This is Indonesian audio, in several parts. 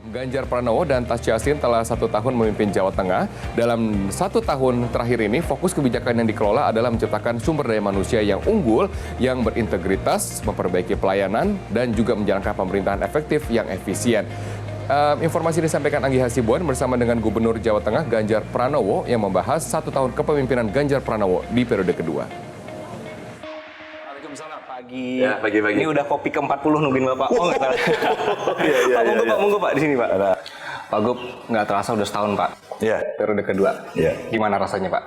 Ganjar Pranowo dan Tas Yassin telah 1 tahun memimpin Jawa Tengah. Dalam 1 tahun terakhir ini, fokus kebijakan yang dikelola adalah menciptakan sumber daya manusia yang unggul, yang berintegritas, memperbaiki pelayanan, dan juga menjalankan pemerintahan efektif yang efisien. Informasi disampaikan Anggi Hasibuan bersama dengan Gubernur Jawa Tengah Ganjar Pranowo yang membahas 1 tahun kepemimpinan Ganjar Pranowo di periode kedua. Waalaikumsalam, pagi. Ya, pagi-pagi. Ini udah kopi ke-40 nungguin Bapak. Oh, nggak salah. Pak, monggo Pak, di sini Pak. Pak Gub, nggak terasa udah setahun Pak. Ya. Periode kedua. Ya. Gimana rasanya Pak?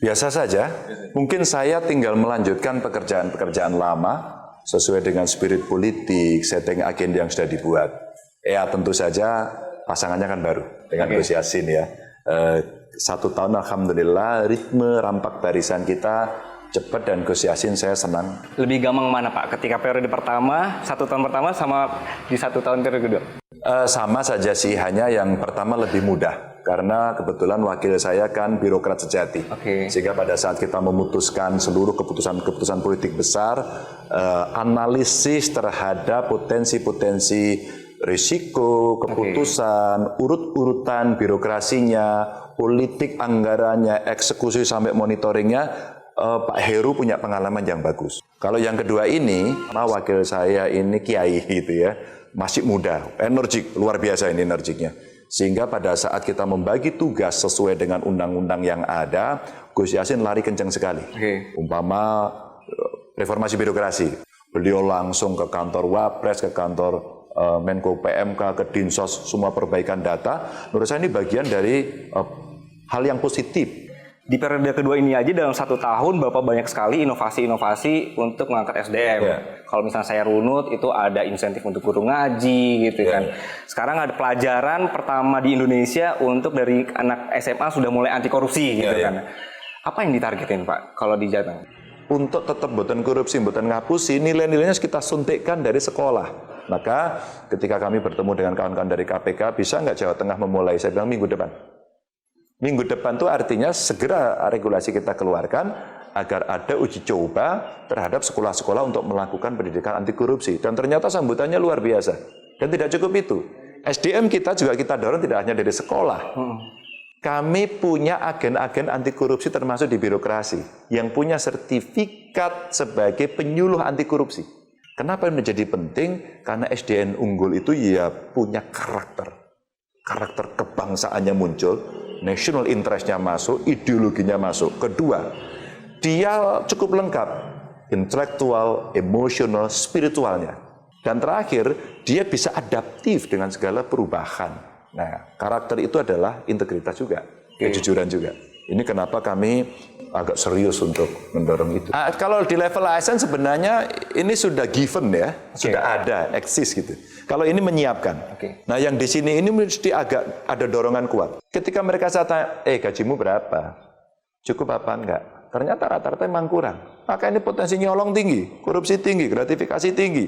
Biasa saja. Mungkin saya tinggal melanjutkan pekerjaan-pekerjaan lama sesuai dengan spirit politik, setting agenda yang sudah dibuat. Ya tentu saja pasangannya kan baru dengan Gus Yassin ya. 1 tahun alhamdulillah ritme rampak barisan kita cepat dan Gus Yassin saya senang. Lebih gampang mana Pak? Ketika periode pertama, 1 tahun pertama sama di 1 tahun periode kedua? Sama saja sih, hanya yang pertama lebih mudah. Karena kebetulan wakil saya kan birokrat sejati. Sehingga pada saat kita memutuskan seluruh keputusan-keputusan politik besar, analisis terhadap potensi-potensi risiko, keputusan, urut-urutan birokrasinya, politik anggarannya, eksekusi sampai monitoringnya, Pak Heru punya pengalaman yang bagus. Kalau yang kedua ini, wakil saya ini kiai gitu ya, masih muda, energik, luar biasa ini energiknya. Sehingga pada saat kita membagi tugas sesuai dengan undang-undang yang ada, Gus Yassin lari kencang sekali. Umpama reformasi birokrasi, beliau langsung ke kantor Wapres, ke kantor Menko PMK, ke Dinsos, semua perbaikan data. Menurut saya ini bagian dari hal yang positif. Di periode kedua ini aja dalam 1 tahun Bapak banyak sekali inovasi-inovasi untuk mengangkat SDM. Kalau misalnya saya runut itu ada insentif untuk guru ngaji gitu kan. Sekarang ada pelajaran pertama di Indonesia untuk dari anak SMA sudah mulai anti korupsi gitu kan. Apa yang ditargetin Pak kalau di Jateng? Untuk tetap mboten korupsi, mboten ngapusi, nilai-nilainya kita suntikkan dari sekolah. Maka ketika kami bertemu dengan kawan-kawan dari KPK, bisa nggak Jawa Tengah memulai? Saya bilang minggu depan. Minggu depan itu artinya segera regulasi kita keluarkan agar ada uji coba terhadap sekolah-sekolah untuk melakukan pendidikan anti korupsi. Dan ternyata sambutannya luar biasa. Dan tidak cukup itu. SDM kita juga kita dorong tidak hanya dari sekolah. Kami punya agen-agen anti korupsi termasuk di birokrasi yang punya sertifikat sebagai penyuluh anti korupsi. Kenapa ini menjadi penting? Karena SDM unggul itu ya punya karakter. Karakter kebangsaannya muncul, national interest-nya masuk, ideologinya masuk. Kedua, dia cukup lengkap, intelektual, emosional, spiritualnya. Dan terakhir, dia bisa adaptif dengan segala perubahan. Nah, karakter itu adalah integritas juga, kejujuran juga. Ini kenapa kami agak serius untuk mendorong itu. Kalau di level ASN sebenarnya ini sudah given ya, sudah ada, eksis gitu. Kalau ini menyiapkan. Nah yang di sini ini mesti agak ada dorongan kuat. Ketika mereka tanya, gajimu berapa? Cukup apa enggak? Ternyata rata-rata memang kurang. Maka ini potensi nyolong tinggi, korupsi tinggi, gratifikasi tinggi.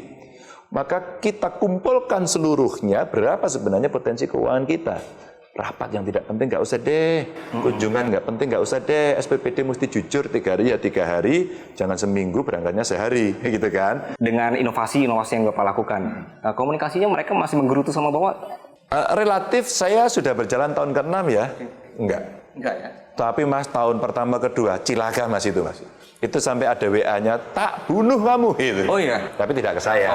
Maka kita kumpulkan seluruhnya berapa sebenarnya potensi keuangan kita. Rapat yang tidak penting nggak usah deh, kunjungan nggak penting nggak usah deh, SPPD mesti jujur 3 hari ya 3 hari, jangan seminggu berangkatnya sehari, gitu kan. Dengan inovasi-inovasi yang Bapak lakukan, komunikasinya mereka masih menggerutu sama Bapak? Relatif saya sudah berjalan tahun ke-6 ya, enggak ya. Tapi Mas tahun pertama kedua, cilaka Mas itu Mas. Itu sampai ada WA-nya, tak bunuh kamu gitu. Oh iya? Tapi tidak ke saya,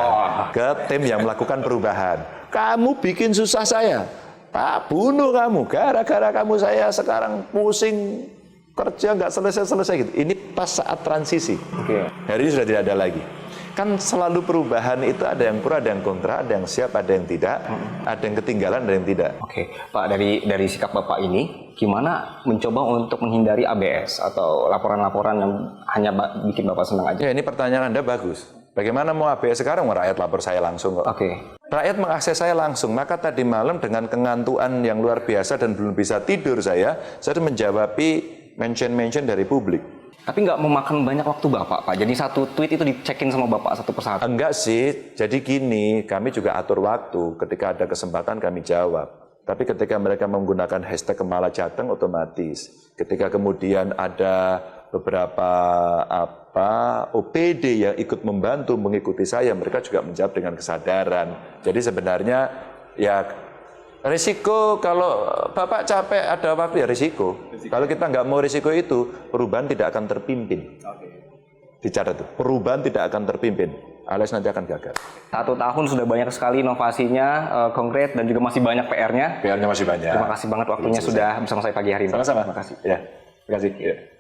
ke tim yang melakukan perubahan. Kamu bikin susah saya. Tak bunuh kamu, gara-gara kamu saya sekarang pusing kerja nggak selesai-selesai gitu. Ini pas saat transisi. Hari ini sudah tidak ada lagi. Kan selalu perubahan itu ada yang pro, ada yang kontra, ada yang siap, ada yang tidak, ada yang ketinggalan, ada yang tidak. Pak, dari sikap Bapak ini, gimana mencoba untuk menghindari ABS atau laporan-laporan yang hanya bikin Bapak senang aja? Ya, ini pertanyaan Anda bagus. Bagaimana mau ABS sekarang? Rakyat lapor saya langsung kok. Rakyat mengakses saya langsung. Maka tadi malam dengan kengantuan yang luar biasa dan belum bisa tidur saya menjawabi mention-mention dari publik. Tapi nggak memakan banyak waktu Bapak, Pak. Jadi satu tweet itu dicekin sama Bapak satu persatu. Enggak sih. Jadi gini, kami juga atur waktu. Ketika ada kesempatan kami jawab. Tapi ketika mereka menggunakan hashtag Kemala Jateng otomatis. Ketika kemudian ada beberapa OPD yang ikut membantu mengikuti saya, mereka juga menjawab dengan kesadaran. Jadi sebenarnya ya Risiko kalau Bapak capek ada waktu ya risiko. Kalau kita nggak mau risiko itu, perubahan tidak akan terpimpin. Dicatat itu, perubahan tidak akan terpimpin, alias nanti akan gagal. 1 tahun sudah banyak sekali inovasinya, konkret dan juga masih banyak PR-nya. PR-nya masih banyak. Terima kasih banget waktunya sudah bersama saya pagi hari ini. Sama-sama. Terima kasih. Ya, terima kasih. Ya.